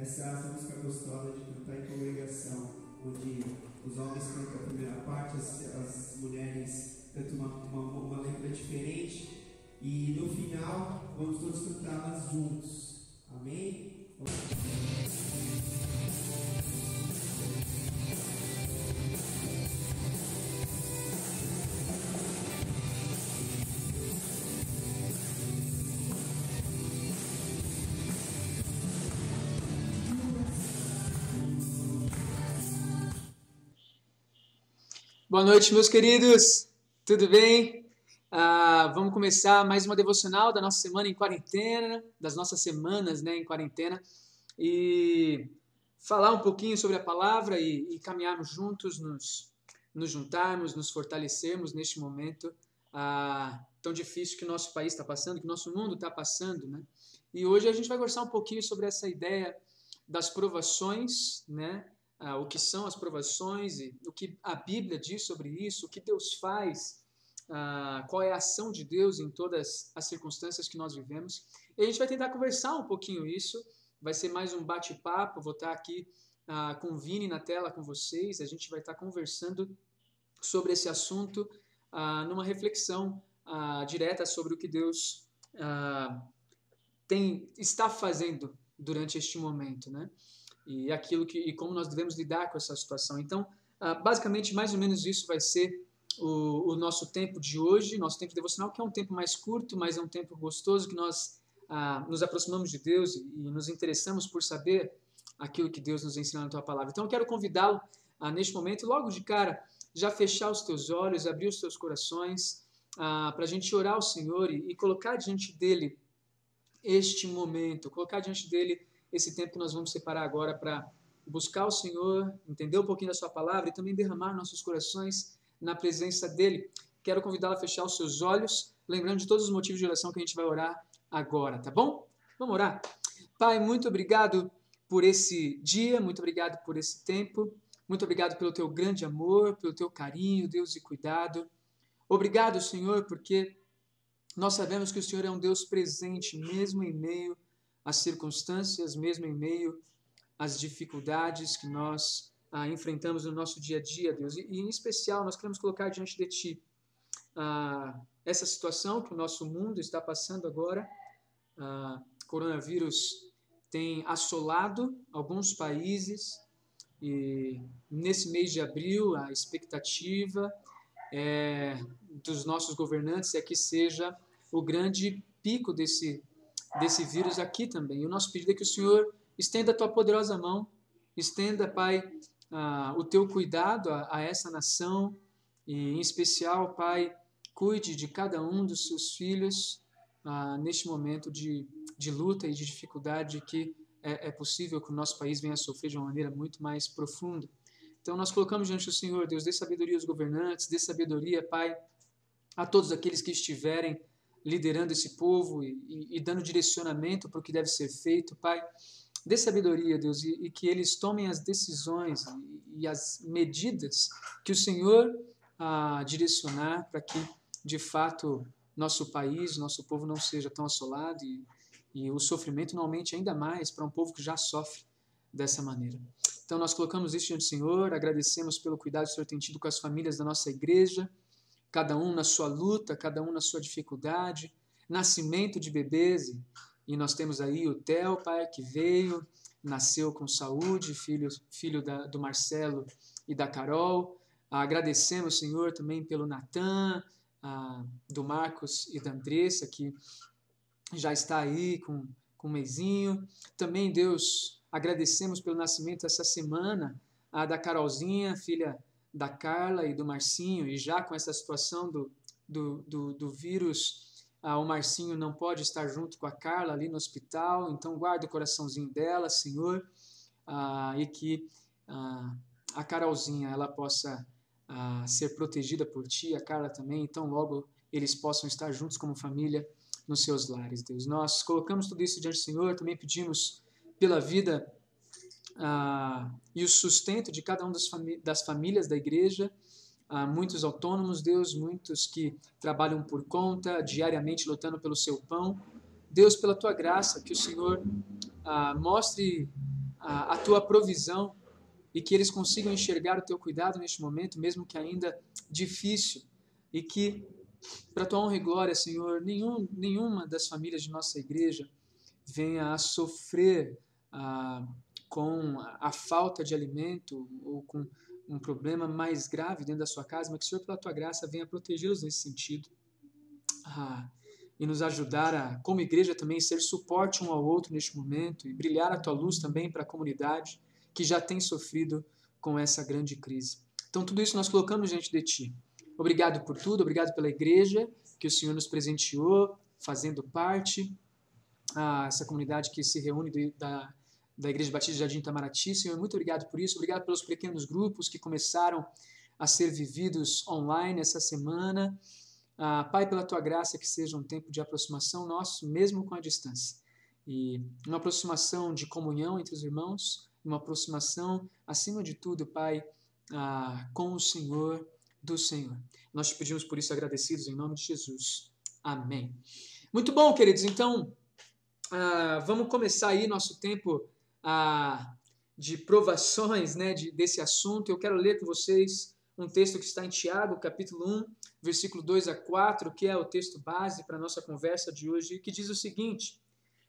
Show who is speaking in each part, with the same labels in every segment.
Speaker 1: Essa música gostosa de cantar em congregação, onde os homens cantam a primeira parte, as mulheres cantam uma letra diferente, e no final vamos todos cantá-las juntos. Amém?
Speaker 2: Boa noite, meus queridos, tudo bem? Vamos começar mais uma devocional da nossa semana em quarentena, das nossas semanas, né, em quarentena, e falar um pouquinho sobre a palavra e caminharmos juntos, nos juntarmos, nos fortalecermos neste momento tão difícil que o nosso país está passando, que o nosso mundo está passando, né? E hoje a gente vai conversar um pouquinho sobre essa ideia das provações, né? O que são as provações e o que a Bíblia diz sobre isso, o que Deus faz, qual é a ação de Deus em todas as circunstâncias que nós vivemos. E a gente vai tentar conversar um pouquinho isso, vai ser mais um bate-papo, vou estar aqui com o Vini na tela com vocês, a gente vai estar conversando sobre esse assunto, numa reflexão direta sobre o que Deus está fazendo durante este momento, né? E como nós devemos lidar com essa situação. Então, basicamente, mais ou menos isso vai ser o nosso tempo de hoje, nosso tempo devocional, que é um tempo mais curto, mas é um tempo gostoso, que nós nos aproximamos de Deus e nos interessamos por saber aquilo que Deus nos ensina na Tua Palavra. Então, eu quero convidá-lo, neste momento, logo de cara, já fechar os teus olhos, abrir os teus corações, para a gente orar ao Senhor e colocar diante dEle este momento, colocar diante dEle esse tempo que nós vamos separar agora para buscar o Senhor, entender um pouquinho da sua palavra e também derramar nossos corações na presença dEle. Quero convidá-la a fechar os seus olhos, lembrando de todos os motivos de oração que a gente vai orar agora, tá bom? Vamos orar? Pai, muito obrigado por esse dia, muito obrigado por esse tempo, muito obrigado pelo teu grande amor, pelo teu carinho, Deus, e cuidado. Obrigado, Senhor, porque nós sabemos que o Senhor é um Deus presente, mesmo em meio às circunstâncias, mesmo em meio às dificuldades que nós enfrentamos no nosso dia a dia, Deus. E em especial, nós queremos colocar diante de Ti essa situação que o nosso mundo está passando agora. Coronavírus tem assolado alguns países e nesse mês de abril a expectativa dos nossos governantes é que seja o grande pico desse vírus aqui também. E o nosso pedido é que o Senhor estenda a tua poderosa mão, estenda, Pai, o teu cuidado a essa nação e, em especial, Pai, cuide de cada um dos seus filhos neste momento de luta e de dificuldade que é possível que o nosso país venha a sofrer de uma maneira muito mais profunda. Então, nós colocamos diante do Senhor, Deus, dê sabedoria aos governantes, dê sabedoria, Pai, a todos aqueles que estiverem liderando esse povo e dando direcionamento para o que deve ser feito, Pai. Dê sabedoria, Deus, e que eles tomem as decisões e as medidas que o Senhor direcionar para que, de fato, nosso país, nosso povo não seja tão assolado e o sofrimento não aumente ainda mais para um povo que já sofre dessa maneira. Então, nós colocamos isso diante do Senhor, agradecemos pelo cuidado que o Senhor tem tido com as famílias da nossa igreja, cada um na sua luta, cada um na sua dificuldade, nascimento de bebês, e nós temos aí o Theo, Pai, que veio, nasceu com saúde, filho do Marcelo e da Carol. Agradecemos, Senhor, também pelo Natan, do Marcos e da Andressa, que já está aí com um mesinho. Também, Deus, agradecemos pelo nascimento essa semana da Carolzinha, filha da Carla e do Marcinho, e já com essa situação do vírus, o Marcinho não pode estar junto com a Carla ali no hospital, então guarda o coraçãozinho dela, Senhor, e que a Carolzinha ela possa ser protegida por Ti, a Carla também, então logo eles possam estar juntos como família nos seus lares, Deus. Nós colocamos tudo isso diante do Senhor, também pedimos pela vida e o sustento de cada uma das famílias da igreja, muitos autônomos, Deus, muitos que trabalham por conta, diariamente lutando pelo seu pão. Deus, pela Tua graça, que o Senhor mostre a tua provisão e que eles consigam enxergar o teu cuidado neste momento, mesmo que ainda difícil, e que, para a tua honra e glória, Senhor, nenhuma das famílias de nossa igreja venha a sofrer com a falta de alimento ou com um problema mais grave dentro da sua casa, mas que o Senhor, pela tua graça, venha protegê-los nesse sentido e nos ajudar a, como igreja também, ser suporte um ao outro neste momento e brilhar a tua luz também para a comunidade que já tem sofrido com essa grande crise. Então, tudo isso nós colocamos diante de ti. Obrigado por tudo, obrigado pela igreja que o Senhor nos presenteou, fazendo parte, essa comunidade que se reúne da Igreja Batista de Jardim Itamaraty. Senhor, muito obrigado por isso, obrigado pelos pequenos grupos que começaram a ser vividos online essa semana. Pai, pela tua graça, que seja um tempo de aproximação nosso, mesmo com a distância. E uma aproximação de comunhão entre os irmãos, uma aproximação, acima de tudo, Pai, com o Senhor, do Senhor. Nós te pedimos por isso agradecidos em nome de Jesus. Amém. Muito bom, queridos. Então, vamos começar aí nosso tempo de provações, né, desse assunto. Eu quero ler com vocês um texto que está em Tiago, capítulo 1, versículo 2 a 4, que é o texto base para a nossa conversa de hoje, que diz o seguinte: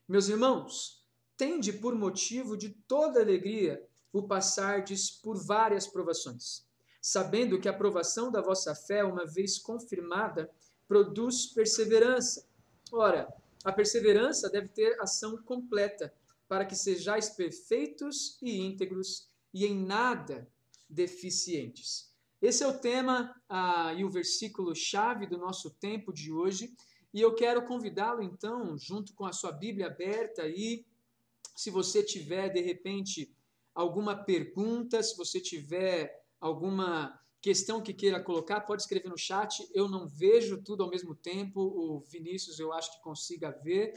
Speaker 2: meus irmãos, tende por motivo de toda alegria o passardes por várias provações, sabendo que a provação da vossa fé, uma vez confirmada, produz perseverança. Ora, a perseverança deve ter ação completa, para que sejais perfeitos e íntegros e em nada deficientes. Esse é o tema e o versículo-chave do nosso tempo de hoje, e eu quero convidá-lo então, junto com a sua Bíblia aberta aí, se você tiver, de repente, alguma pergunta, se você tiver alguma questão que queira colocar, pode escrever no chat. Eu não vejo tudo ao mesmo tempo, o Vinícius eu acho que consiga ver,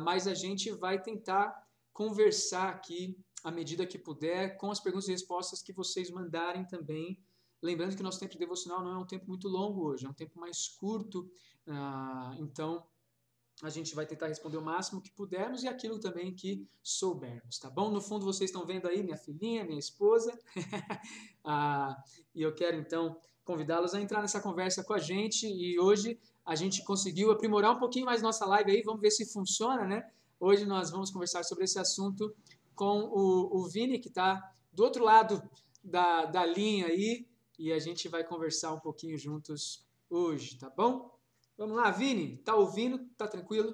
Speaker 2: mas a gente vai tentar conversar aqui à medida que puder, com as perguntas e respostas que vocês mandarem também. Lembrando que o nosso tempo de devocional não é um tempo muito longo hoje, é um tempo mais curto, então a gente vai tentar responder o máximo que pudermos e aquilo também que soubermos, tá bom? No fundo vocês estão vendo aí minha filhinha, minha esposa, e eu quero então convidá-los a entrar nessa conversa com a gente, e hoje a gente conseguiu aprimorar um pouquinho mais nossa live aí, vamos ver se funciona, né? Hoje nós vamos conversar sobre esse assunto com o Vini, que está do outro lado da linha aí, e a gente vai conversar um pouquinho juntos hoje, tá bom? Vamos lá, Vini, tá ouvindo? Tá tranquilo?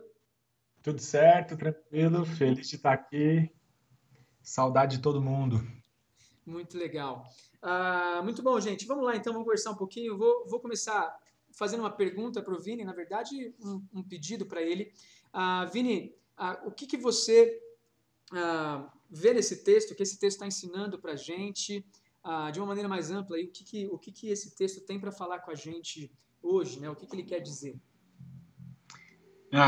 Speaker 3: Tudo certo, tranquilo, feliz de estar aqui. Saudade de todo mundo.
Speaker 2: Muito legal. Muito bom, gente. Vamos lá, então, vamos conversar um pouquinho. Vou começar fazendo uma pergunta para o Vini, na verdade, um pedido para ele. Vini, o que você vê nesse texto, que esse texto está ensinando para a gente, de uma maneira mais ampla, e o que esse texto tem para falar com a gente hoje, né? O que ele quer dizer?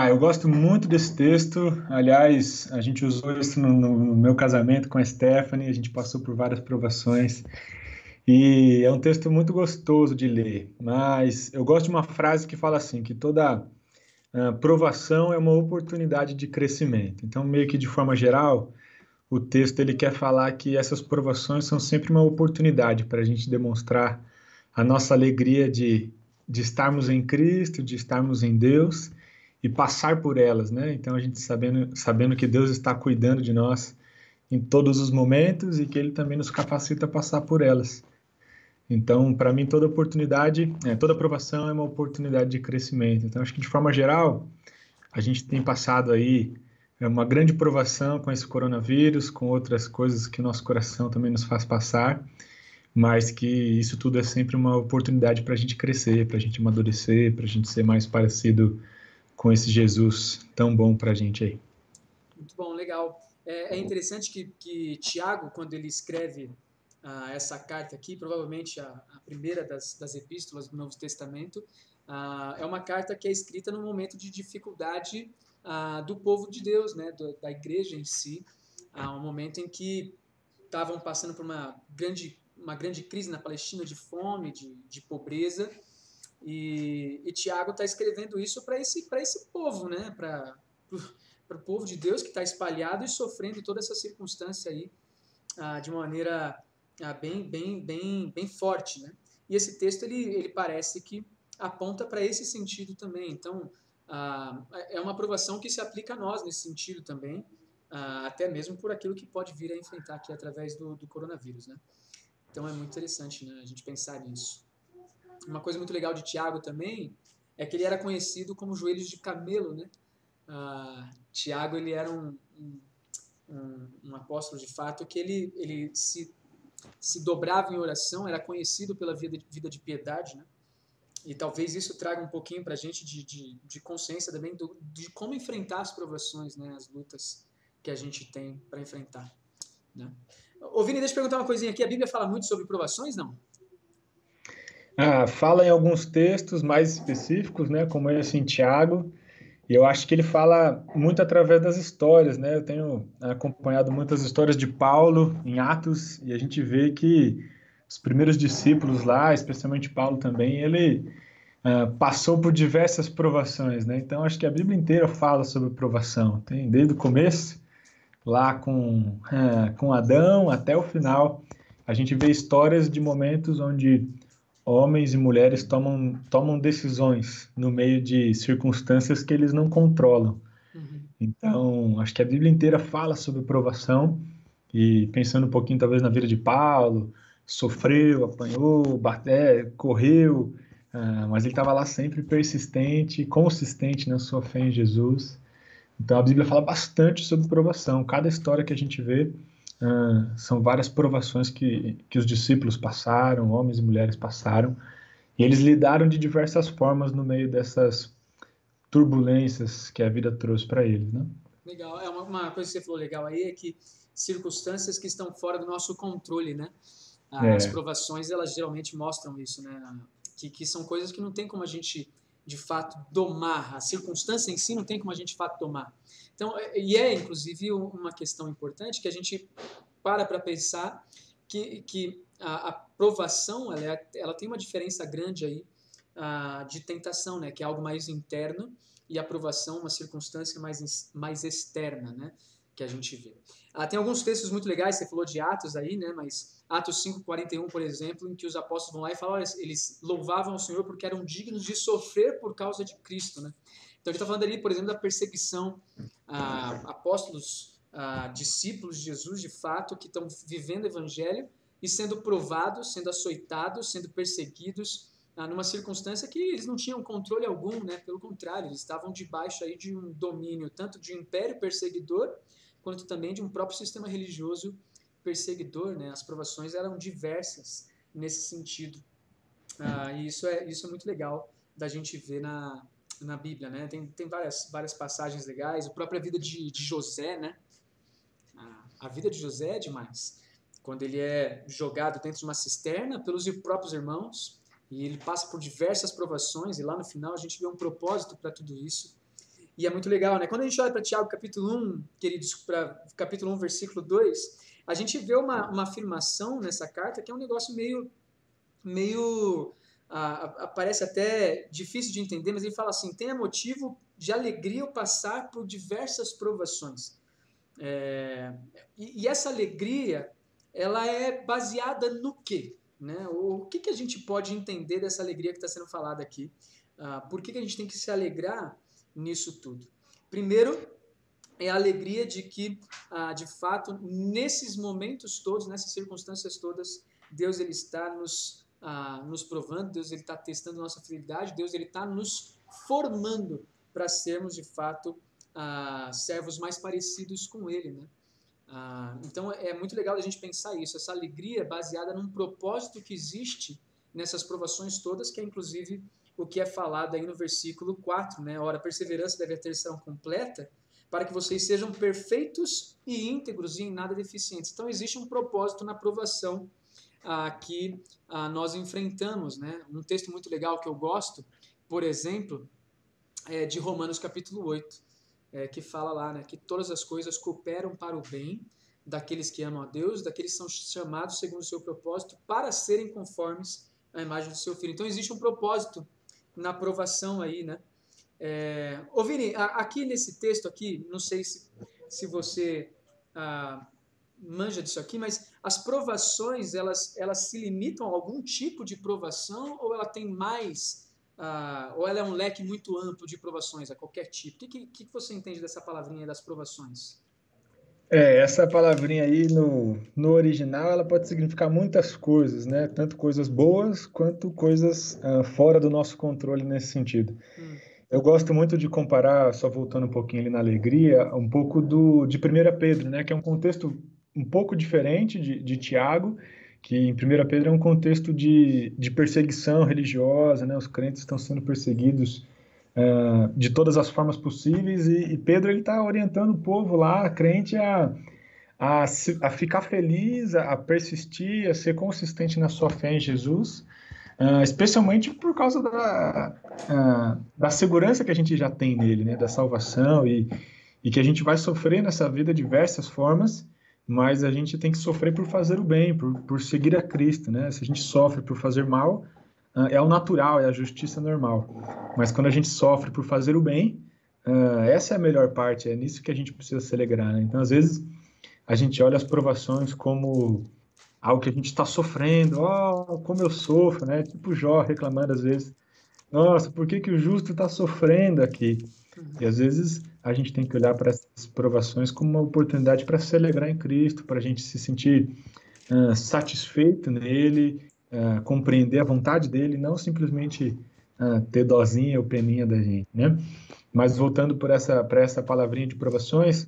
Speaker 3: Eu gosto muito desse texto. Aliás, a gente usou isso no meu casamento com a Stephanie, a gente passou por várias provações. E é um texto muito gostoso de ler, mas eu gosto de uma frase que fala assim, que toda provação é uma oportunidade de crescimento. Então, meio que de forma geral, o texto ele quer falar que essas provações são sempre uma oportunidade para a gente demonstrar a nossa alegria de estarmos em Cristo, de estarmos em Deus e passar por elas, né? Então a gente sabendo que Deus está cuidando de nós em todos os momentos e que Ele também nos capacita a passar por elas. Então, para mim, toda oportunidade, toda aprovação é uma oportunidade de crescimento. Então, acho que de forma geral, a gente tem passado aí uma grande provação com esse coronavírus, com outras coisas que nosso coração também nos faz passar, mas que isso tudo é sempre uma oportunidade para a gente crescer, para a gente amadurecer, para a gente ser mais parecido com esse Jesus tão bom para a gente aí.
Speaker 2: Muito bom, legal. É interessante que Tiago, quando ele escreve essa carta aqui, provavelmente a primeira das epístolas do Novo Testamento, é uma carta que é escrita num momento de dificuldade do povo de Deus, né, da igreja em si, um momento em que estavam passando por uma grande crise na Palestina, de fome, de pobreza, e Tiago está escrevendo isso para esse povo, né, para para o povo de Deus que está espalhado e sofrendo toda essa circunstância aí de uma maneira bem forte, né? E esse texto ele parece que aponta para esse sentido também. Então, é uma aprovação que se aplica a nós nesse sentido também, até mesmo por aquilo que pode vir a enfrentar aqui através do coronavírus, né? Então é muito interessante, né, a gente pensar nisso. Uma coisa muito legal de Tiago também é que ele era conhecido como joelhos de camelo, né? Tiago ele era um apóstolo de fato que ele se dobrava em oração, era conhecido pela vida de piedade, né? E talvez isso traga um pouquinho para a gente de consciência também de como enfrentar as provações, né? As lutas que a gente tem para enfrentar, né? Ô Vini, deixa eu perguntar uma coisinha aqui. A Bíblia fala muito sobre provações, não?
Speaker 3: Fala em alguns textos mais específicos, né, como esse em Tiago, e eu acho que ele fala muito através das histórias, né? Eu tenho acompanhado muitas histórias de Paulo em Atos, e a gente vê que os primeiros discípulos lá, especialmente Paulo também, ele passou por diversas provações, né? Então acho que a Bíblia inteira fala sobre provação, tem desde o começo, lá com Adão até o final, a gente vê histórias de momentos onde homens e mulheres tomam decisões no meio de circunstâncias que eles não controlam.
Speaker 2: Uhum.
Speaker 3: Então, acho que a Bíblia inteira fala sobre provação, e pensando um pouquinho talvez na vida de Paulo, sofreu, apanhou, correu, mas ele estava lá sempre persistente, consistente na sua fé em Jesus. Então a Bíblia fala bastante sobre provação. Cada história que a gente vê são várias provações que os discípulos passaram, homens e mulheres passaram, e eles lidaram de diversas formas no meio dessas turbulências que a vida trouxe para eles, né?
Speaker 2: Legal. Uma coisa que você falou legal aí é que circunstâncias que estão fora do nosso controle, né? As provações, elas geralmente mostram isso, né? Que são coisas que não tem como a gente, de fato, domar. A circunstância em si não tem como a gente, de fato, domar. Então, inclusive, uma questão importante que a gente para pensar que a provação, ela tem uma diferença grande aí de tentação, né? Que é algo mais interno, e a provação, uma circunstância mais externa, né? Que a gente vê. Tem alguns textos muito legais, você falou de Atos aí, né? Mas Atos 5:41, por exemplo, em que os apóstolos vão lá e falam, olha, eles louvavam o Senhor porque eram dignos de sofrer por causa de Cristo, né? Então ele está falando ali, por exemplo, da perseguição a apóstolos, discípulos de Jesus, de fato, que estão vivendo o evangelho e sendo provados, sendo açoitados, sendo perseguidos, numa circunstância que eles não tinham controle algum, né? Pelo contrário, eles estavam debaixo aí de um domínio tanto de um império perseguidor quanto também de um próprio sistema religioso perseguidor, né? As provações eram diversas nesse sentido, e isso é muito legal da gente ver na Bíblia, né? Tem várias passagens legais, a própria vida de José, né? A vida de José é demais. Quando ele é jogado dentro de uma cisterna pelos próprios irmãos, e ele passa por diversas provações, e lá no final a gente vê um propósito para tudo isso. E é muito legal, né? Quando a gente olha para Tiago capítulo 1, queridos, para capítulo 1, versículo 2, a gente vê uma afirmação nessa carta que é um negócio meio parece até difícil de entender, mas ele fala assim, tenha motivo de alegria ao passar por diversas provações. E essa alegria, ela é baseada no quê? Né? O que a gente pode entender dessa alegria que está sendo falada aqui? Por que a gente tem que se alegrar nisso tudo? Primeiro, é a alegria de que, de fato, nesses momentos todos, nessas circunstâncias todas, Deus ele está nos provando, Deus ele está testando nossa fidelidade, Deus ele está nos formando para sermos, de fato, servos mais parecidos com Ele, né? Então é muito legal a gente pensar isso, essa alegria baseada num propósito que existe nessas provações todas, que é inclusive o que é falado aí no versículo 4, né? Ora, a perseverança deve ter atenção completa, para que vocês sejam perfeitos e íntegros e em nada deficientes. Então existe um propósito na provação que nós enfrentamos, né? Um texto muito legal que eu gosto, por exemplo, é de Romanos capítulo 8, que fala lá, né, que todas as coisas cooperam para o bem daqueles que amam a Deus, daqueles que são chamados segundo o seu propósito para serem conformes à imagem do seu Filho. Então existe um propósito na provação aí, né? Ô Vini, aqui nesse texto aqui, não sei se você manja disso aqui, mas as provações, elas se limitam a algum tipo de provação ou ela tem mais, ou ela é um leque muito amplo de provações, a qualquer tipo? O que você entende dessa palavrinha das provações?
Speaker 3: Essa palavrinha aí no original, ela pode significar muitas coisas, né? Tanto coisas boas quanto coisas fora do nosso controle nesse sentido.
Speaker 2: Hum,
Speaker 3: Eu gosto muito de comparar, só voltando um pouquinho ali na alegria, um pouco de 1 Pedro, né? Que é um contexto um pouco diferente de Tiago, que em 1 Pedro é um contexto de perseguição religiosa, né? Os crentes estão sendo perseguidos de todas as formas possíveis e Pedro ele está orientando o povo lá, crente, a ficar feliz, a persistir, a ser consistente na sua fé em Jesus, especialmente por causa da segurança que a gente já tem nele, né, da salvação e que a gente vai sofrer nessa vida de diversas formas, mas a gente tem que sofrer por fazer o bem, por seguir a Cristo, né? Se a gente sofre por fazer mal, é o natural, é a justiça normal. Mas quando a gente sofre por fazer o bem, essa é a melhor parte, é nisso que a gente precisa se alegrar, né? Então, às vezes, a gente olha as provações como algo que a gente está sofrendo, como eu sofro, né? Tipo Jó reclamando às vezes, nossa, por que o justo está sofrendo aqui? E às vezes a gente tem que olhar para essas provações como uma oportunidade para se alegrar em Cristo, para a gente se sentir satisfeito nele, compreender a vontade dele, não simplesmente ter dozinha ou peninha da gente, né? Mas voltando para essa palavrinha de provações,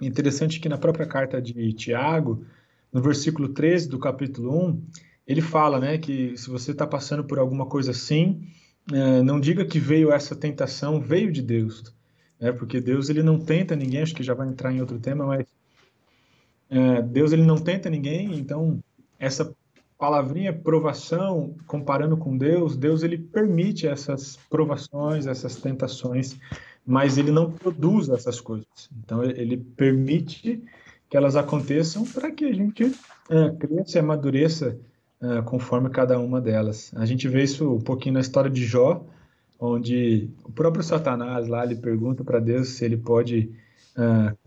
Speaker 3: interessante que na própria carta de Tiago, no versículo 13 do capítulo 1, ele fala, né, que se você está passando por alguma coisa assim, não diga que veio essa tentação, veio de Deus, né, porque Deus ele não tenta ninguém, acho que já vai entrar em outro tema, mas Deus ele não tenta ninguém, então essa palavrinha provação, comparando com Deus, Deus ele permite essas provações, essas tentações, mas ele não produz essas coisas. Então ele permite que elas aconteçam para que a gente cresça e amadureça conforme cada uma delas. A gente vê isso um pouquinho na história de Jó, onde o próprio Satanás lá ele pergunta para Deus se ele pode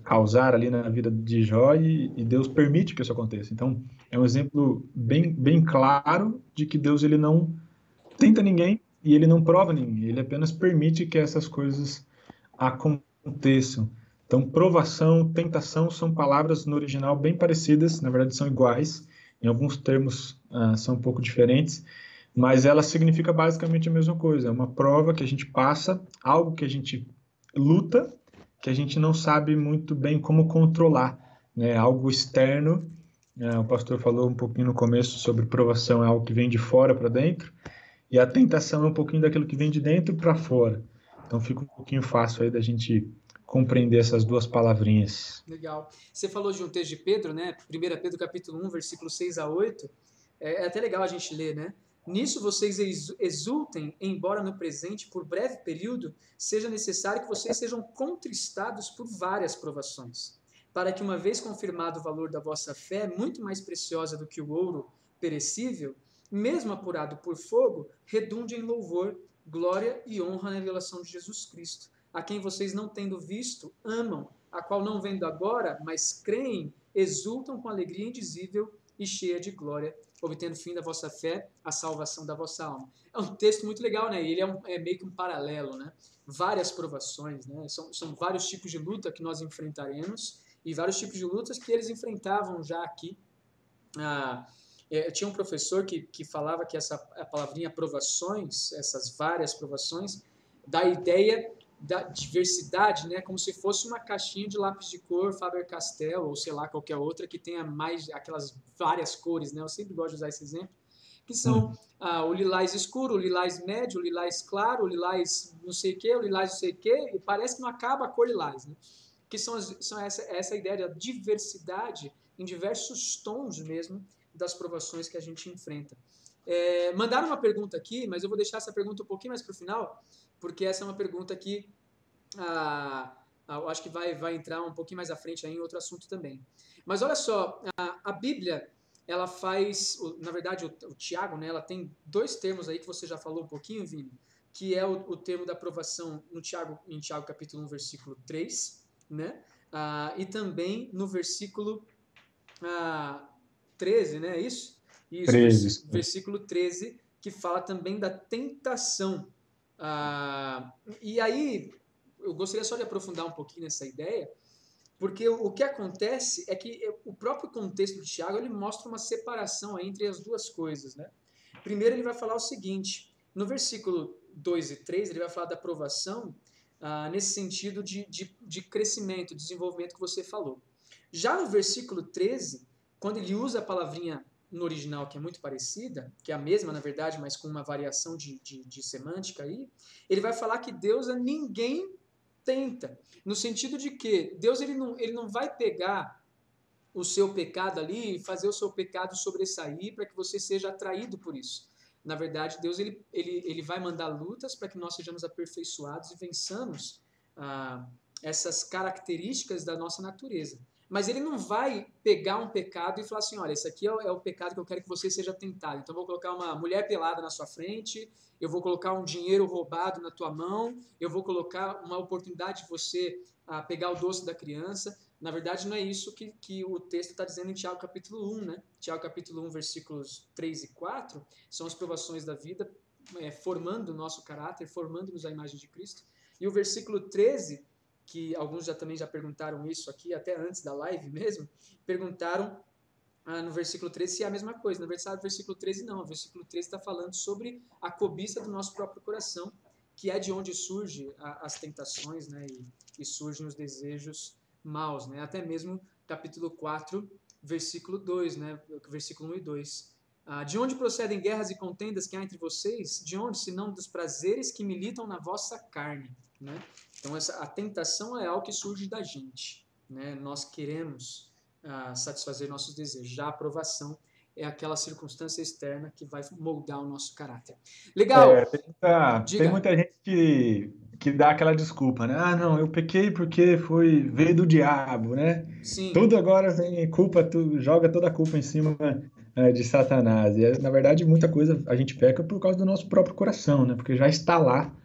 Speaker 3: causar ali na vida de Jó e Deus permite que isso aconteça. Então, é um exemplo bem claro de que Deus ele não tenta ninguém e ele não prova ninguém, ele apenas permite que essas coisas aconteçam. Então, provação, tentação são palavras no original bem parecidas, na verdade são iguais, em alguns termos são um pouco diferentes, mas ela significa basicamente a mesma coisa, é uma prova que a gente passa, algo que a gente luta, que a gente não sabe muito bem como controlar, né? Algo externo. O pastor falou um pouquinho no começo sobre provação, é algo que vem de fora para dentro, e a tentação é um pouquinho daquilo que vem de dentro para fora. Então fica um pouquinho fácil aí da gente compreender essas duas palavrinhas.
Speaker 2: Legal. Você falou de um texto de Pedro, né? 1 Pedro capítulo 1, versículo 6 a 8. É até legal a gente ler, né? Nisso vocês exultem, embora no presente, por breve período, seja necessário que vocês sejam contristados por várias provações, para que, uma vez confirmado o valor da vossa fé, muito mais preciosa do que o ouro perecível, mesmo apurado por fogo, redunde em louvor, glória e honra na revelação de Jesus Cristo, a quem vocês, não tendo visto, amam, a qual não vendo agora, mas creem, exultam com alegria indizível e cheia de glória, obtendo fim da vossa fé, a salvação da vossa alma. É um texto muito legal, né? Ele é meio que um paralelo, né? Várias provações, né? São vários tipos de luta que nós enfrentaremos e vários tipos de lutas que eles enfrentavam já aqui. Tinha um professor que falava que a palavrinha provações, essas várias provações, dá a ideia da diversidade, né, como se fosse uma caixinha de lápis de cor Faber-Castell ou sei lá qualquer outra que tenha mais aquelas várias cores, né? Eu sempre gosto de usar esse exemplo, que são o lilás escuro, o lilás médio, o lilás claro, o lilás não sei o que, o lilás não sei o que, e parece que não acaba a cor lilás, né? Que são essa ideia da diversidade em diversos tons mesmo das provações que a gente enfrenta. Mandaram uma pergunta aqui, mas eu vou deixar essa pergunta um pouquinho mais para o final, porque essa é uma pergunta que eu acho que vai entrar um pouquinho mais à frente aí em outro assunto também. Mas olha só, a Bíblia, ela faz, na verdade, o Tiago, né, ela tem dois termos aí que você já falou um pouquinho, Vini, que é o termo da aprovação no em Tiago capítulo 1, versículo 3, né? E também no versículo 13, né? Isso? Isso,
Speaker 3: 13.
Speaker 2: versículo 13, que fala também da tentação. E aí, eu gostaria só de aprofundar um pouquinho nessa ideia, porque o que acontece é que o próprio contexto do Tiago, ele mostra uma separação aí entre as duas coisas, né? Primeiro ele vai falar o seguinte, no versículo 2 e 3, ele vai falar da aprovação nesse sentido de crescimento, desenvolvimento que você falou. Já no versículo 13, quando ele usa a palavrinha no original, que é muito parecida, que é a mesma, na verdade, mas com uma variação de semântica aí, ele vai falar que Deus a ninguém tenta, no sentido de que Deus ele não vai pegar o seu pecado ali e fazer o seu pecado sobressair para que você seja atraído por isso. Na verdade, Deus ele vai mandar lutas para que nós sejamos aperfeiçoados e vençamos essas características da nossa natureza. Mas ele não vai pegar um pecado e falar assim, olha, esse aqui é o pecado que eu quero que você seja tentado. Então eu vou colocar uma mulher pelada na sua frente, eu vou colocar um dinheiro roubado na tua mão, eu vou colocar uma oportunidade de você pegar o doce da criança. Na verdade, não é isso que o texto está dizendo em Tiago capítulo 1, né? Tiago capítulo 1, versículos 3 e 4, são as provações da vida, formando o nosso caráter, formando-nos a imagem de Cristo. E o versículo 13, que alguns também já perguntaram isso aqui, até antes da live mesmo, perguntaram no versículo 13 se é a mesma coisa. Na verdade, o versículo 13 não. O versículo 13 está falando sobre a cobiça do nosso próprio coração, que é de onde surgem as tentações, né? E surgem os desejos maus, né? Até mesmo capítulo 4, versículo 2, né? Versículo 1 e 2. De onde procedem guerras e contendas que há entre vocês? De onde, senão dos prazeres que militam na vossa carne, né? Então, a tentação é algo que surge da gente, né? Nós queremos satisfazer nossos desejos. Já a aprovação é aquela circunstância externa que vai moldar o nosso caráter. Legal!
Speaker 3: Tem muita gente que dá aquela desculpa, né? Ah, não, eu pequei porque veio do diabo, né?
Speaker 2: Sim.
Speaker 3: Tudo agora vem culpa, joga toda a culpa em cima de Satanás. E, na verdade, muita coisa a gente peca por causa do nosso próprio coração, né? Porque já está lá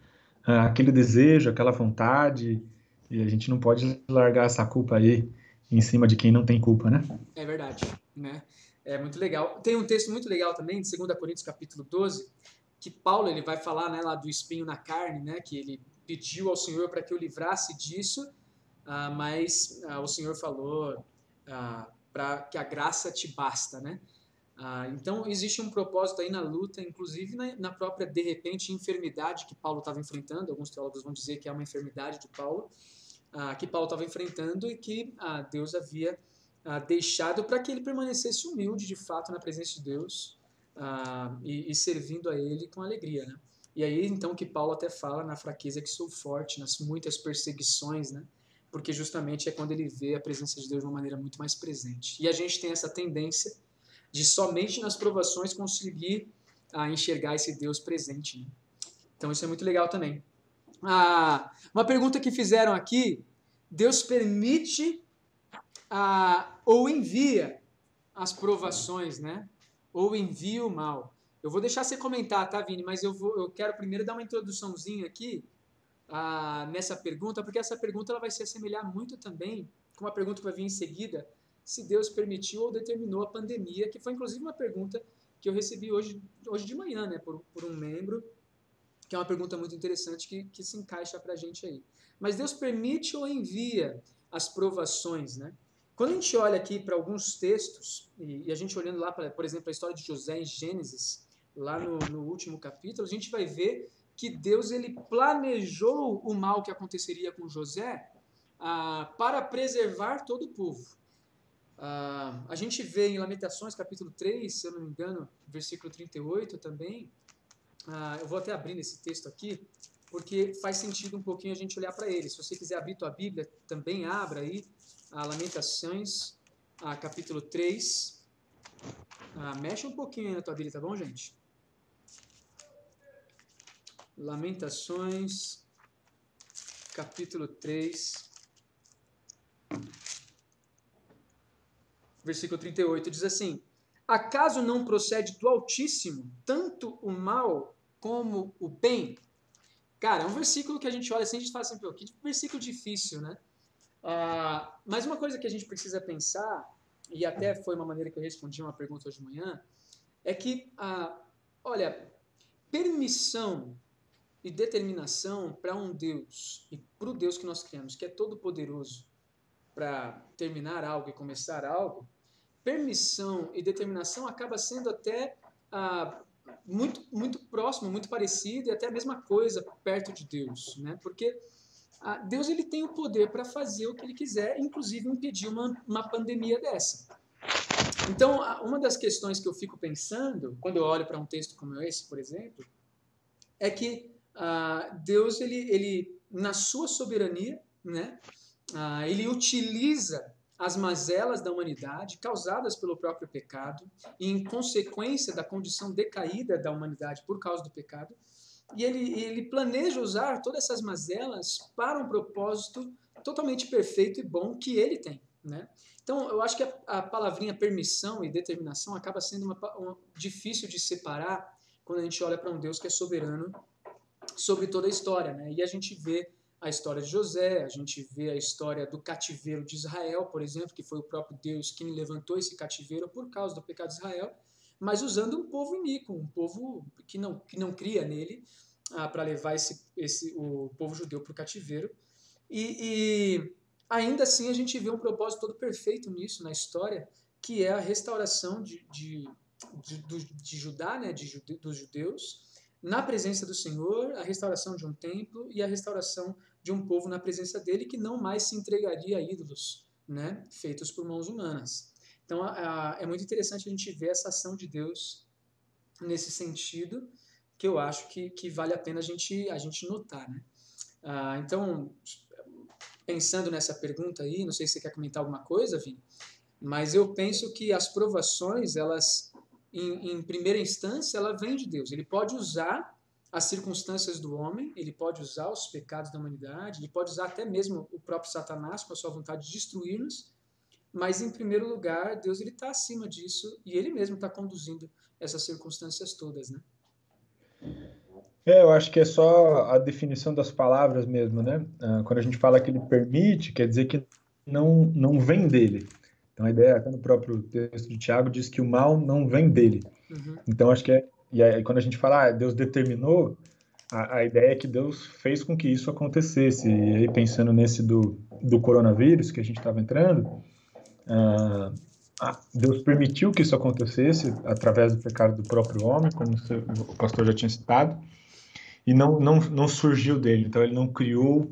Speaker 3: aquele desejo, aquela vontade, e a gente não pode largar essa culpa aí em cima de quem não tem culpa, né?
Speaker 2: É verdade, né? É muito legal. Tem um texto muito legal também, de 2 Coríntios capítulo 12, que Paulo ele vai falar, né, lá do espinho na carne, né, que ele pediu ao Senhor para que eu livrasse disso, mas o Senhor falou para que a graça te basta, né? Então existe um propósito aí na luta, inclusive na própria, de repente, enfermidade que Paulo estava enfrentando. Alguns teólogos vão dizer que é uma enfermidade de Paulo, que Paulo estava enfrentando e que Deus havia deixado para que ele permanecesse humilde, de fato, na presença de Deus e servindo a Ele com alegria, né? E aí, então, que Paulo até fala, na fraqueza que sou forte, nas muitas perseguições, né? Porque justamente é quando ele vê a presença de Deus de uma maneira muito mais presente. E a gente tem essa tendência de somente nas provações conseguir enxergar esse Deus presente, né? Então isso é muito legal também. Uma pergunta que fizeram aqui: Deus permite ou envia as provações, né? Ou envia o mal? Eu vou deixar você comentar, tá, Vini? Mas eu quero primeiro dar uma introduçãozinha aqui nessa pergunta, porque essa pergunta ela vai se assemelhar muito também com uma pergunta que vai vir em seguida, se Deus permitiu ou determinou a pandemia, que foi inclusive uma pergunta que eu recebi hoje de manhã, né, por um membro, que é uma pergunta muito interessante que se encaixa para a gente aí. Mas Deus permite ou envia as provações, né? Quando a gente olha aqui para alguns textos, e a gente olhando lá, por exemplo, a história de José em Gênesis, lá no último capítulo, a gente vai ver que Deus ele planejou o mal que aconteceria com José para preservar todo o povo. A gente vê em Lamentações, capítulo 3, se eu não me engano, versículo 38 também. Eu vou até abrir nesse texto aqui, porque faz sentido um pouquinho a gente olhar para ele. Se você quiser abrir tua Bíblia, também abra aí Lamentações, capítulo 3. Mexe um pouquinho aí na tua Bíblia, tá bom, gente? Lamentações, capítulo 3, versículo 38, diz assim: acaso não procede do Altíssimo tanto o mal como o bem? Cara, é um versículo que a gente olha assim, a gente fala assim, pô, que versículo difícil, né? Mas uma coisa que a gente precisa pensar, e até foi uma maneira que eu respondi uma pergunta hoje de manhã, é que, olha, permissão e determinação para um Deus e para o Deus que nós criamos, que é todo poderoso para terminar algo e começar algo, permissão e determinação acaba sendo até muito próximo, muito parecido e até a mesma coisa perto de Deus, né? Porque Deus ele tem o poder para fazer o que ele quiser, inclusive impedir uma pandemia dessa. Então, uma das questões que eu fico pensando, quando eu olho para um texto como esse, por exemplo, é que Deus, ele, na sua soberania, né, ele utiliza as mazelas da humanidade causadas pelo próprio pecado e em consequência da condição decaída da humanidade por causa do pecado, e ele planeja usar todas essas mazelas para um propósito totalmente perfeito e bom que ele tem, né? Então, eu acho que a palavrinha permissão e determinação acaba sendo difícil de separar quando a gente olha para um Deus que é soberano sobre toda a história, né? E a gente vê a história de José, a gente vê a história do cativeiro de Israel, por exemplo, que foi o próprio Deus quem levantou esse cativeiro por causa do pecado de Israel, mas usando um povo iníquo, um povo que não cria nele, para levar o povo judeu para o cativeiro. E ainda assim a gente vê um propósito todo perfeito nisso, na história, que é a restauração de Judá, né, dos judeus, na presença do Senhor, a restauração de um templo e a restauração de um povo na presença dele que não mais se entregaria a ídolos, né, feitos por mãos humanas. Então é muito interessante a gente ver essa ação de Deus nesse sentido, que eu acho que vale a pena a gente notar, né? Então, pensando nessa pergunta aí, não sei se você quer comentar alguma coisa, Vini, mas eu penso que as provações, elas, em primeira instância, ela vem de Deus. Ele pode usar as circunstâncias do homem, ele pode usar os pecados da humanidade, ele pode usar até mesmo o próprio Satanás com a sua vontade de destruir-nos, mas em primeiro lugar, Deus ele está acima disso e ele mesmo está conduzindo essas circunstâncias todas, né?
Speaker 3: Eu acho que é só a definição das palavras mesmo, né? Quando a gente fala que ele permite, quer dizer que não vem dele. Então a ideia, até no próprio texto de Tiago, diz que o mal não vem dele.
Speaker 2: Uhum.
Speaker 3: Então acho que e aí quando a gente fala, Deus determinou, a ideia é que Deus fez com que isso acontecesse. E aí pensando nesse do coronavírus que a gente estava entrando, Deus permitiu que isso acontecesse através do pecado do próprio homem, como o pastor já tinha citado, e não surgiu dele. Então ele não criou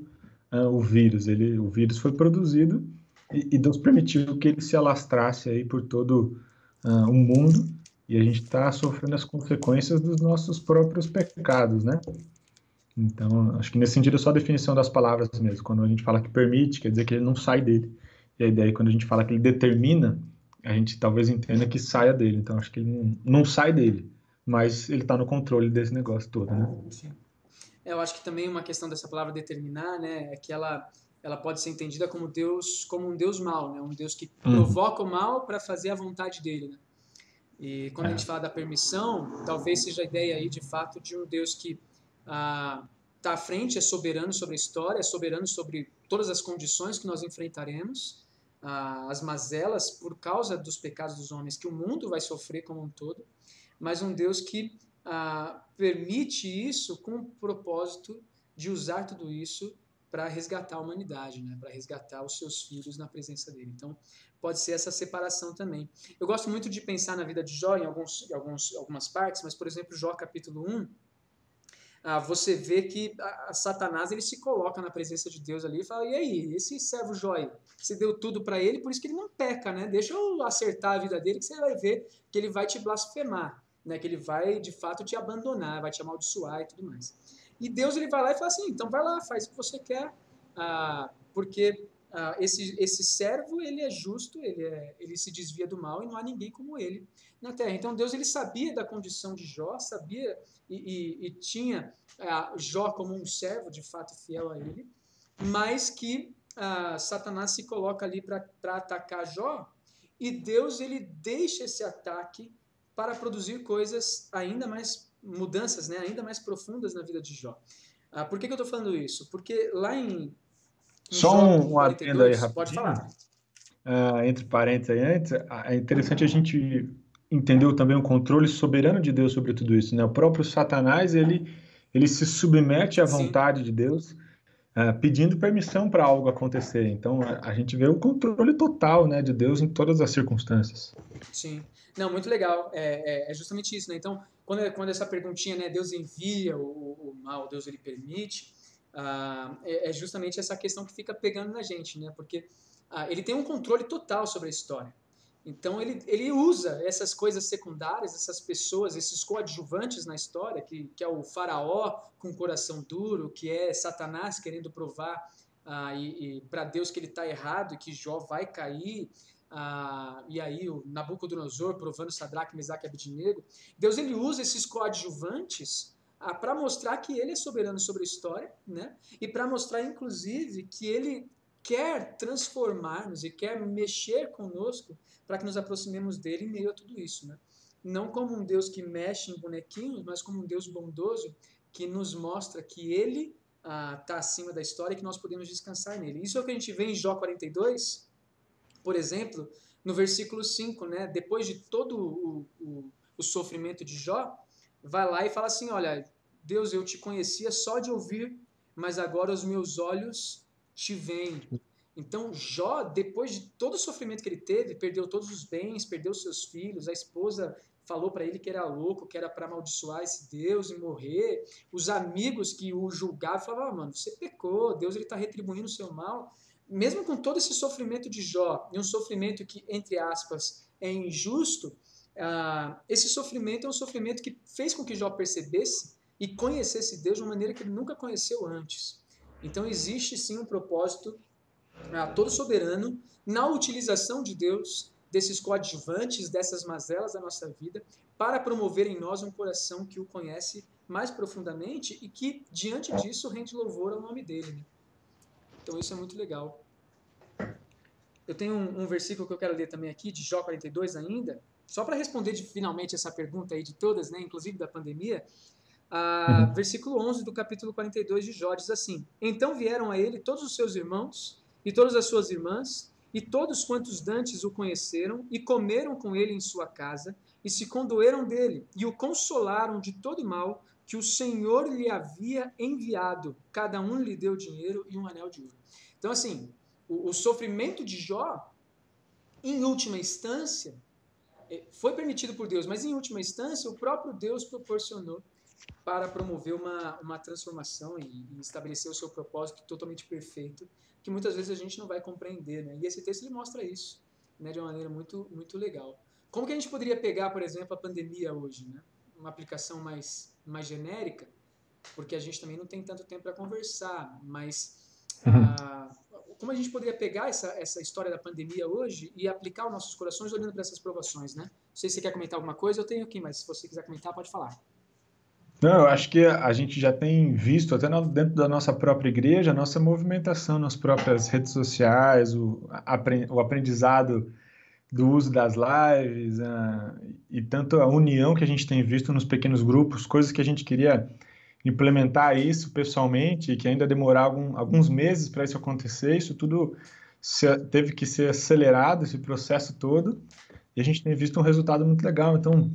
Speaker 3: o vírus. O vírus foi produzido e Deus permitiu que ele se alastrasse aí por todo o mundo, e a gente está sofrendo as consequências dos nossos próprios pecados, né? Então, acho que nesse sentido é só a definição das palavras mesmo. Quando a gente fala que permite, quer dizer que ele não sai dele. E a ideia, quando a gente fala que ele determina, a gente talvez entenda que saia dele. Então, acho que ele não sai dele, mas ele está no controle desse negócio todo, né?
Speaker 2: Sim. Eu acho que também uma questão dessa palavra determinar, né, é que ela pode ser entendida como como um Deus mau, né, um Deus que provoca o mal para fazer a vontade dele, né? E quando a gente fala da permissão, talvez seja a ideia aí de fato de um Deus que está à frente, é soberano sobre a história, é soberano sobre todas as condições que nós enfrentaremos, as mazelas por causa dos pecados dos homens que o mundo vai sofrer como um todo, mas um Deus que permite isso com o propósito de usar tudo isso para resgatar a humanidade, né? Para resgatar os seus filhos na presença dele. Então, pode ser essa separação também. Eu gosto muito de pensar na vida de Jó em algumas partes, mas, por exemplo, Jó capítulo 1, você vê que Satanás ele se coloca na presença de Deus ali e fala, e aí, esse servo Jó aí, você deu tudo para ele, por isso que ele não peca, né? Deixa eu acertar a vida dele que você vai ver que ele vai te blasfemar, né? Que ele vai, de fato, te abandonar, vai te amaldiçoar e tudo mais. E Deus ele vai lá e fala assim, então vai lá, faz o que você quer, porque esse servo ele é justo, ele se desvia do mal e não há ninguém como ele na terra. Então Deus ele sabia da condição de Jó, sabia e tinha Jó como um servo de fato fiel a ele, mas que Satanás se coloca ali para atacar Jó, e Deus ele deixa esse ataque para produzir coisas ainda mais mudanças, né, ainda mais profundas na vida de Jó. Por que eu estou falando isso? Porque lá em
Speaker 3: Só
Speaker 2: Jó
Speaker 3: um adendo aí
Speaker 2: 42, pode
Speaker 3: rapidinho,
Speaker 2: falar.
Speaker 3: entre parênteses aí antes, é interessante a gente entender também o controle soberano de Deus sobre tudo isso, né? O próprio Satanás, ele se submete à
Speaker 2: Sim,
Speaker 3: vontade de Deus, pedindo permissão para algo acontecer. Então, a gente vê o controle total, né, de Deus em todas as circunstâncias.
Speaker 2: sim. Não, muito legal. É justamente isso, né? Então, quando essa perguntinha, né, Deus envia o mal, Deus ele permite, é justamente essa questão que fica pegando na gente, né? Porque ele tem um controle total sobre a história. Então, ele usa essas coisas secundárias, essas pessoas, esses coadjuvantes na história, que é o faraó com o coração duro, que é Satanás querendo provar para Deus que ele está errado e que Jó vai cair, e aí o Nabucodonosor provando Sadraque, Mesaque e Abednego. Deus ele usa esses coadjuvantes para mostrar que ele é soberano sobre a história, né? E para mostrar, inclusive, que ele quer transformar-nos e quer mexer conosco para que nos aproximemos dele em meio a tudo isso, né? Não como um Deus que mexe em bonequinhos, mas como um Deus bondoso que nos mostra que ele está acima da história e que nós podemos descansar nele. Isso é o que a gente vê em Jó 42, por exemplo, no versículo 5, né? Depois de todo o sofrimento de Jó, vai lá e fala assim, olha, Deus, eu te conhecia só de ouvir, mas agora os meus olhos te veem. Então, Jó, depois de todo o sofrimento que ele teve, perdeu todos os bens, perdeu seus filhos, a esposa falou para ele que era louco, que era para amaldiçoar esse Deus e morrer. Os amigos que o julgavam falavam, mano, você pecou, Deus está retribuindo o seu mal. Mesmo com todo esse sofrimento de Jó, e um sofrimento que, entre aspas, é injusto, esse sofrimento é um sofrimento que fez com que Jó percebesse e conhecesse Deus de uma maneira que ele nunca conheceu antes. Então existe sim um propósito todo soberano na utilização de Deus desses coadjuvantes, dessas mazelas da nossa vida, para promover em nós um coração que o conhece mais profundamente e que, diante disso, rende louvor ao nome dele. Né? Então isso é muito legal. Eu tenho um versículo que eu quero ler também aqui, de Jó 42 ainda, só para responder finalmente essa pergunta aí de todas, né, inclusive da pandemia.
Speaker 3: Uhum.
Speaker 2: Versículo 11 do capítulo 42 de Jó diz assim: Então vieram a ele todos os seus irmãos e todas as suas irmãs, e todos quantos dantes o conheceram, e comeram com ele em sua casa, e se condoeram dele, e o consolaram de todo mal que o Senhor lhe havia enviado. Cada um lhe deu dinheiro e um anel de ouro. Então, assim, o sofrimento de Jó, em última instância, foi permitido por Deus, mas em última instância, o próprio Deus proporcionou para promover uma transformação e estabelecer o seu propósito totalmente perfeito, que muitas vezes a gente não vai compreender, né? E esse texto ele mostra isso, né, de uma maneira muito, muito legal. Como que a gente poderia pegar, por exemplo, a pandemia hoje, né? Uma aplicação mais genérica, porque a gente também não tem tanto tempo para conversar, mas
Speaker 3: Uhum.
Speaker 2: como a gente poderia pegar essa história da pandemia hoje e aplicar aos nossos corações olhando para essas provações, né? Não sei se você quer comentar alguma coisa, eu tenho aqui, mas se você quiser comentar, pode falar.
Speaker 3: Não, eu acho que a gente já tem visto, até dentro da nossa própria igreja, a nossa movimentação nas próprias redes sociais, o aprendizado do uso das lives, e tanto a união que a gente tem visto nos pequenos grupos, coisas que a gente queria implementar isso pessoalmente e que ainda demorar alguns meses para isso acontecer, isso tudo teve que ser acelerado, esse processo todo, e a gente tem visto um resultado muito legal. Então,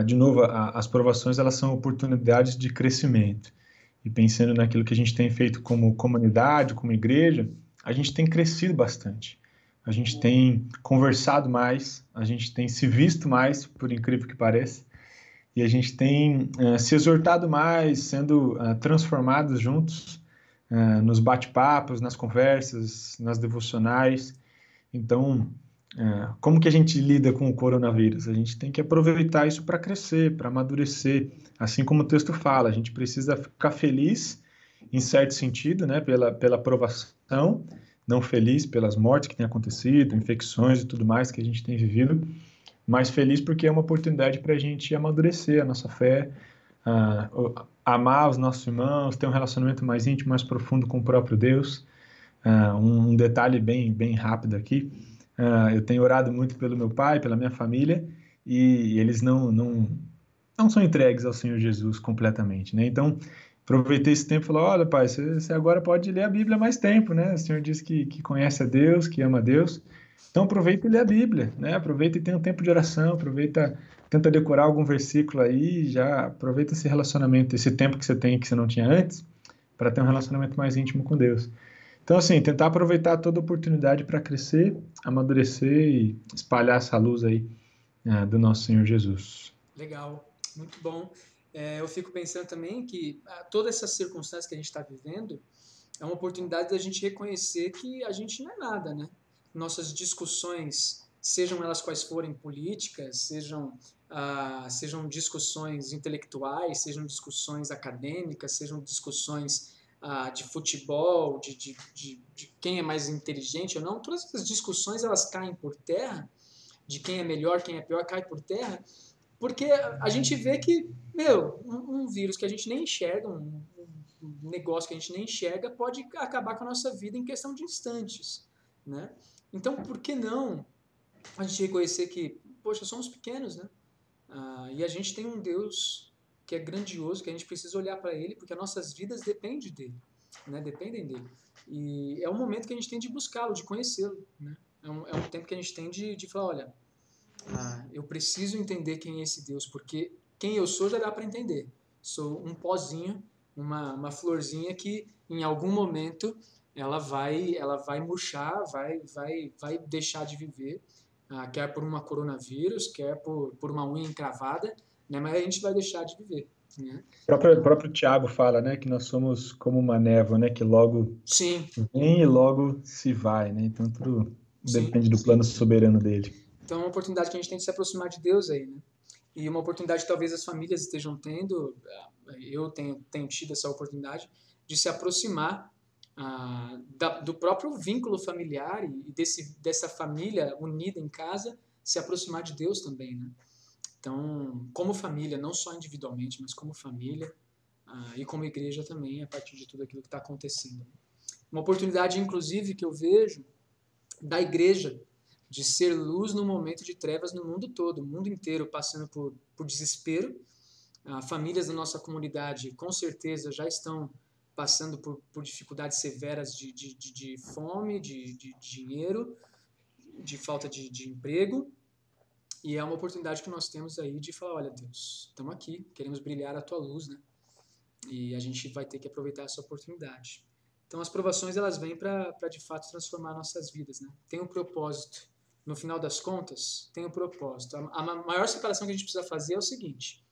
Speaker 3: de novo, as provações elas são oportunidades de crescimento. E pensando naquilo que a gente tem feito como comunidade, como igreja, a gente tem crescido bastante. A gente tem conversado mais, a gente tem se visto mais, por incrível que pareça, e a gente tem se exortado mais, sendo transformados juntos nos bate-papos, nas conversas, nas devocionais. Então, como que a gente lida com o coronavírus? A gente tem que aproveitar isso para crescer, para amadurecer. Assim como o texto fala, a gente precisa ficar feliz, em certo sentido, né, pela provação, não feliz pelas mortes que têm acontecido, infecções e tudo mais que a gente tem vivido, mas feliz porque é uma oportunidade para a gente amadurecer a nossa fé, amar os nossos irmãos, ter um relacionamento mais íntimo, mais profundo com o próprio Deus. Um detalhe bem rápido aqui, eu tenho orado muito pelo meu pai, pela minha família, e eles não são entregues ao Senhor Jesus completamente, né? Então, aproveitei esse tempo e falei, olha, pai, você agora pode ler a Bíblia mais tempo, né? O senhor disse que conhece a Deus, que ama a Deus. Então aproveita e lê a Bíblia, né? Aproveita e tem um tempo de oração, aproveita, tenta decorar algum versículo aí, já aproveita esse relacionamento, esse tempo que você tem que você não tinha antes, para ter um relacionamento mais íntimo com Deus. Então, assim, tentar aproveitar toda oportunidade para crescer, amadurecer e espalhar essa luz aí, do nosso Senhor Jesus.
Speaker 2: Legal, muito bom. Eu fico pensando também que toda essa circunstância que a gente está vivendo é uma oportunidade da gente reconhecer que a gente não é nada, né? Nossas discussões, sejam elas quais forem políticas, sejam discussões intelectuais, sejam discussões acadêmicas, sejam discussões de futebol, de quem é mais inteligente ou não, todas essas discussões elas caem por terra, de quem é melhor, quem é pior, cai por terra, porque a gente vê que, um vírus que a gente nem enxerga, um negócio que a gente nem enxerga, pode acabar com a nossa vida em questão de instantes, né? Então, por que não a gente reconhecer que, poxa, somos pequenos, né? E a gente tem um Deus que é grandioso, que a gente precisa olhar para Ele, porque as nossas vidas dependem dele, né? Dependem dele. E é um momento que a gente tem de buscá-lo, de conhecê-lo, né? É um tempo que a gente tem de falar, olha, eu preciso entender quem é esse Deus, porque quem eu sou já dá para entender. Sou um pozinho, uma florzinha que em algum momento ela vai murchar, vai deixar de viver, quer por uma coronavírus, quer por uma unha encravada, né? Mas a gente vai deixar de viver, né?
Speaker 3: O próprio Tiago fala, né, que nós somos como uma névoa, né, que logo
Speaker 2: Sim,
Speaker 3: vem e logo se vai, né? Então tudo
Speaker 2: sim.
Speaker 3: depende do plano soberano dele.
Speaker 2: Então é uma oportunidade que a gente tem de se aproximar de Deus aí, né? E uma oportunidade que talvez as famílias estejam tendo, eu tenho tido essa oportunidade de se aproximar do próprio vínculo familiar e dessa família unida em casa, se aproximar de Deus também, né? Então, como família, não só individualmente, mas como família e como igreja também, a partir de tudo aquilo que está acontecendo. Uma oportunidade, inclusive, que eu vejo da igreja de ser luz no momento de trevas no mundo todo, o mundo inteiro passando por desespero. Famílias da nossa comunidade, com certeza, já estão passando por dificuldades severas de fome, de dinheiro, de falta de emprego. E é uma oportunidade que nós temos aí de falar, olha, Deus, estamos aqui, queremos brilhar a tua luz, né? E a gente vai ter que aproveitar essa oportunidade. Então, as provações, elas vêm para de fato transformar nossas vidas, né? Tem um propósito. No final das contas, tem um propósito. A maior separação que a gente precisa fazer é o seguinte: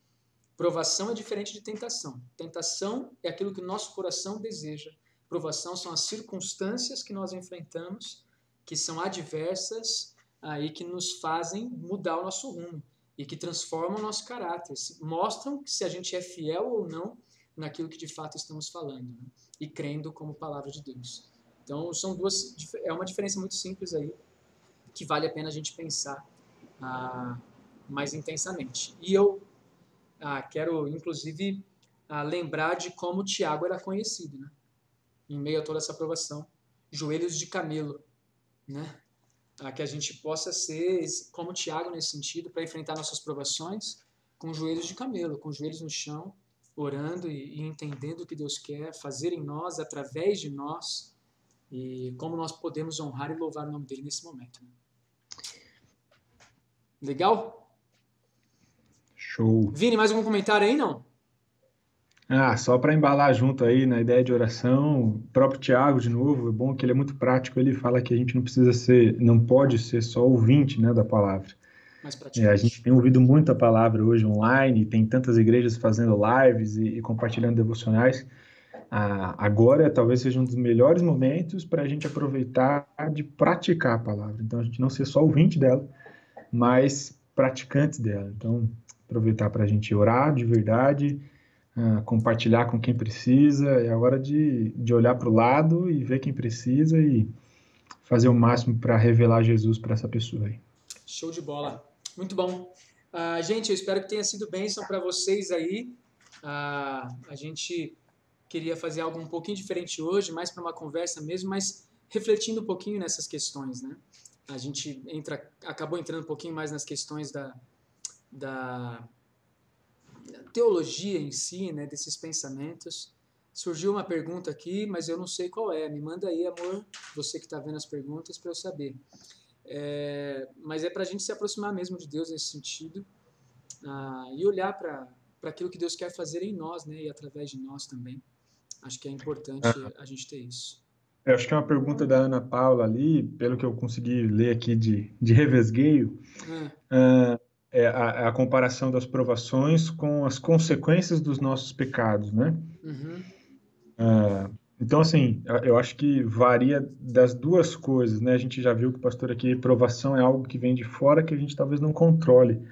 Speaker 2: provação é diferente de tentação. Tentação é aquilo que o nosso coração deseja. Provação são as circunstâncias que nós enfrentamos, que são adversas e que nos fazem mudar o nosso rumo e que transformam o nosso caráter, mostram se a gente é fiel ou não naquilo que de fato estamos falando, né? E crendo como palavra de Deus. Então, é uma diferença muito simples aí, que vale a pena a gente pensar mais intensamente. E eu quero, inclusive, lembrar de como Tiago era conhecido, né? Em meio a toda essa aprovação. Joelhos de camelo, né? Que a gente possa ser como Tiago nesse sentido, para enfrentar nossas provações com joelhos de camelo, com joelhos no chão, orando e entendendo o que Deus quer fazer em nós, através de nós, e como nós podemos honrar e louvar o nome dele nesse momento, né? Legal?
Speaker 3: Show.
Speaker 2: Vini, mais algum comentário aí, não?
Speaker 3: Só para embalar junto aí na ideia de oração, o próprio Tiago, de novo, é bom que ele é muito prático, ele fala que a gente não precisa ser, não pode ser só ouvinte, né, da palavra.
Speaker 2: Mais
Speaker 3: A gente
Speaker 2: praticante.
Speaker 3: tem ouvido muito a palavra hoje online, tem tantas igrejas fazendo lives e compartilhando devocionais. Agora talvez seja um dos melhores momentos para a gente aproveitar de praticar a palavra. Então, a gente não ser só ouvinte dela, mas praticantes dela. Então, aproveitar para a gente orar de verdade, compartilhar com quem precisa. É a hora de olhar para o lado e ver quem precisa e fazer o máximo para revelar Jesus para essa pessoa aí.
Speaker 2: Show de bola. Muito bom. Gente, eu espero que tenha sido bênção para vocês aí. A gente queria fazer algo um pouquinho diferente hoje, mais para uma conversa mesmo, mas refletindo um pouquinho nessas questões, né? A gente acabou entrando um pouquinho mais nas questões da teologia em si, né? Desses pensamentos. Surgiu uma pergunta aqui, mas eu não sei qual é. Me manda aí, amor, você que está vendo as perguntas, para eu saber. Mas é para a gente se aproximar mesmo de Deus nesse sentido, e olhar para aquilo que Deus quer fazer em nós, né, e através de nós também. Acho que é importante a gente ter isso.
Speaker 3: Eu acho que é uma pergunta da Ana Paula ali, pelo que eu consegui ler aqui de revesgueio, é a comparação das provações com as consequências dos nossos pecados, né?
Speaker 2: Uhum.
Speaker 3: Então, assim, eu acho que varia das duas coisas, né? A gente já viu que, pastor, aqui, provação é algo que vem de fora que a gente talvez não controle,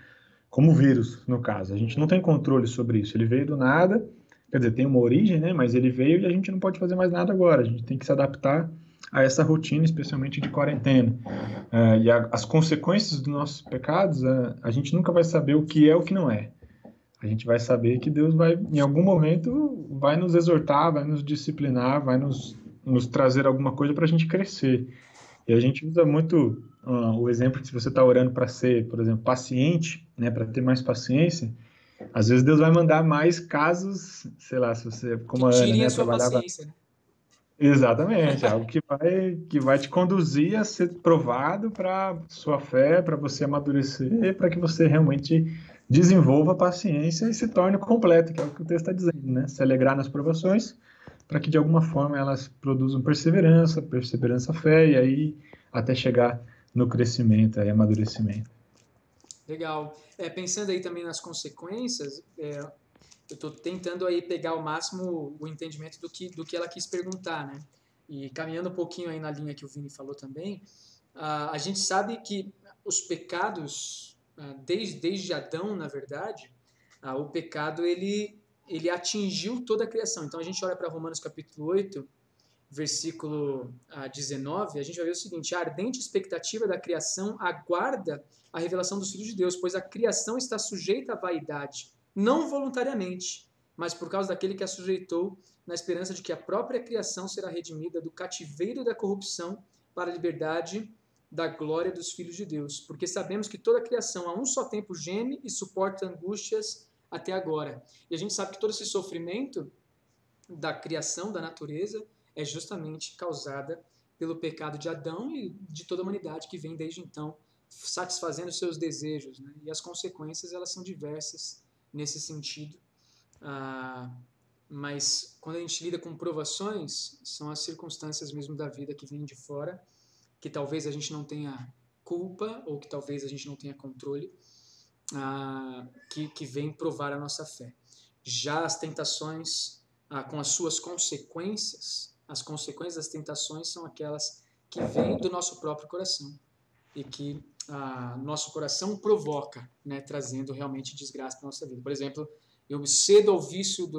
Speaker 3: como o vírus, no caso. A gente não tem controle sobre isso. Ele veio do nada, quer dizer, tem uma origem, né? Mas ele veio e a gente não pode fazer mais nada agora. A gente tem que se adaptar a essa rotina, especialmente de quarentena. As consequências dos nossos pecados, a gente nunca vai saber o que é o que não é. A gente vai saber que Deus vai, em algum momento, vai nos exortar, vai nos disciplinar, vai nos trazer alguma coisa para a gente crescer. E a gente usa muito o exemplo que se você está orando para ser, por exemplo, paciente, né, para ter mais paciência, às vezes Deus vai mandar mais casos, sei lá, se você,
Speaker 2: Que
Speaker 3: como a Ana,
Speaker 2: tirem
Speaker 3: né,
Speaker 2: a sua
Speaker 3: trabalhava.
Speaker 2: paciência, né?
Speaker 3: Exatamente, algo que vai te conduzir a ser provado para sua fé, para você amadurecer, para que você realmente desenvolva a paciência e se torne completo, que é o que o texto está dizendo, né? Se alegrar nas provações, para que de alguma forma elas produzam perseverança, fé, e aí até chegar no crescimento e amadurecimento.
Speaker 2: Legal. Pensando aí também nas consequências, eu estou tentando aí pegar ao máximo o entendimento do que ela quis perguntar, né? E caminhando um pouquinho aí na linha que o Vini falou também, a gente sabe que os pecados, desde Adão, na verdade, o pecado ele atingiu toda a criação. Então a gente olha para Romanos capítulo 8, versículo 19, a gente vai ver o seguinte: a ardente expectativa da criação aguarda a revelação dos filhos de Deus, pois a criação está sujeita à vaidade, não voluntariamente, mas por causa daquele que a sujeitou, na esperança de que a própria criação será redimida do cativeiro da corrupção para a liberdade da glória dos filhos de Deus. Porque sabemos que toda a criação a um só tempo geme e suporta angústias até agora. E a gente sabe que todo esse sofrimento da criação, da natureza, é justamente causada pelo pecado de Adão e de toda a humanidade que vem desde então satisfazendo seus desejos, né? E as consequências elas são diversas nesse sentido. Mas quando a gente lida com provações, são as circunstâncias mesmo da vida que vêm de fora, que talvez a gente não tenha culpa ou que talvez a gente não tenha controle, que vem provar a nossa fé. Já as tentações, com as suas consequências, as consequências das tentações são aquelas que vêm do nosso próprio coração e que nosso coração provoca, né, trazendo realmente desgraça para a nossa vida. Por exemplo, eu me cedo ao vício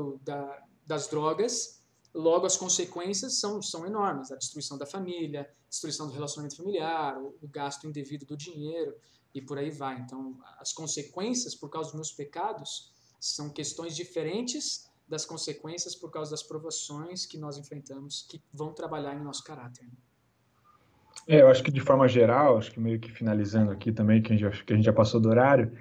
Speaker 2: das drogas, logo as consequências são enormes. A destruição da família, destruição do relacionamento familiar, o gasto indevido do dinheiro e por aí vai. Então, as consequências por causa dos meus pecados são questões diferentes das consequências por causa das provações que nós enfrentamos, que vão trabalhar em nosso caráter.
Speaker 3: Eu acho que de forma geral, acho que meio que finalizando aqui também, que a gente já passou do horário,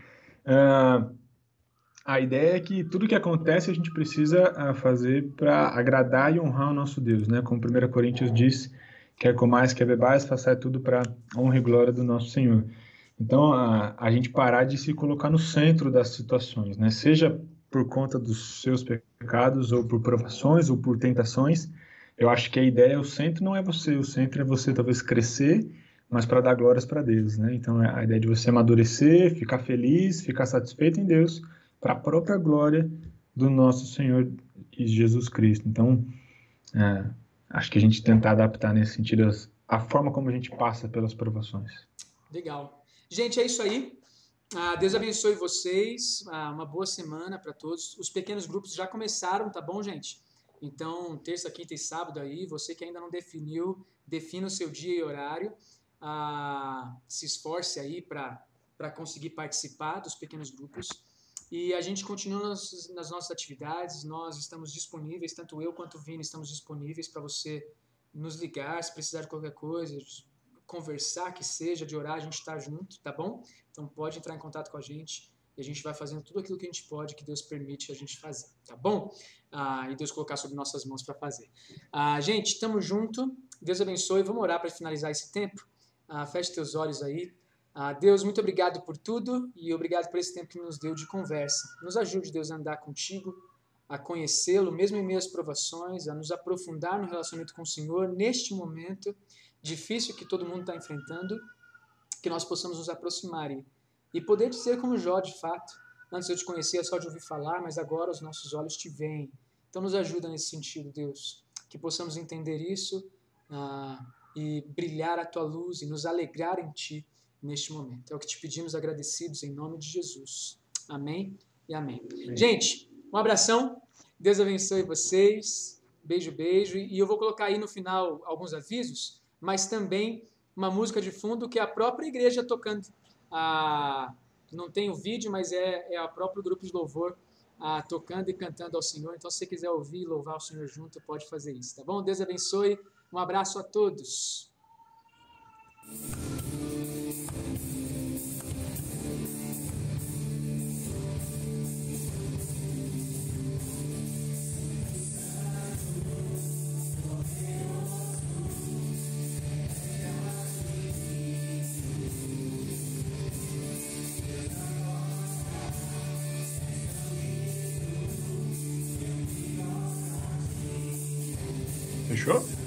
Speaker 3: a ideia é que tudo que acontece a gente precisa fazer para agradar e honrar o nosso Deus, né? Como 1 Coríntios diz, quer comais, quer bebais, façai tudo para honra e glória do nosso Senhor. Então, a gente parar de se colocar no centro das situações, né? Seja por conta dos seus pecados, ou por provações, ou por tentações. Eu acho que a ideia, o centro não é você, o centro é você talvez crescer, mas para dar glórias para Deus, né? Então, a ideia de você amadurecer, ficar feliz, ficar satisfeito em Deus, para a própria glória do nosso Senhor Jesus Cristo. Então, acho que a gente tentar adaptar nesse sentido a forma como a gente passa pelas provações.
Speaker 2: Legal. Gente, é isso aí. Deus abençoe vocês. Uma boa semana para todos. Os pequenos grupos já começaram, tá bom, gente? Então, terça, quinta e sábado aí, você que ainda não definiu, defina o seu dia e horário. Se esforce aí para conseguir participar dos pequenos grupos. E a gente continua nas nossas atividades. Nós estamos disponíveis, tanto eu quanto o Vini estamos disponíveis para você nos ligar, se precisar de qualquer coisa, conversar, que seja, de orar, a gente está junto, tá bom? Então pode entrar em contato com a gente e a gente vai fazendo tudo aquilo que a gente pode, que Deus permite a gente fazer, tá bom? E Deus colocar sobre nossas mãos para fazer. Gente, estamos junto, Deus abençoe, vamos orar para finalizar esse tempo. Feche teus olhos aí. Deus, muito obrigado por tudo e obrigado por esse tempo que nos deu de conversa. Nos ajude, Deus, a andar contigo, a conhecê-lo, mesmo em meio às provações, a nos aprofundar no relacionamento com o Senhor, neste momento difícil que todo mundo está enfrentando, que nós possamos nos aproximar e poder dizer como Jó, de fato, antes eu te conhecia só de ouvir falar, mas agora os nossos olhos te veem. Então nos ajuda nesse sentido, Deus, que possamos entender isso e brilhar a tua luz e nos alegrar em ti neste momento. É o que te pedimos agradecidos em nome de Jesus. Amém e amém. Gente, um abração. Deus abençoe vocês. Beijo, beijo. E eu vou colocar aí no final alguns avisos, mas também uma música de fundo que é a própria igreja tocando. Não tem o vídeo, mas é o próprio grupo de louvor tocando e cantando ao Senhor. Então, se você quiser ouvir e louvar o Senhor junto, pode fazer isso, tá bom? Deus abençoe. Um abraço a todos.
Speaker 3: Fechou?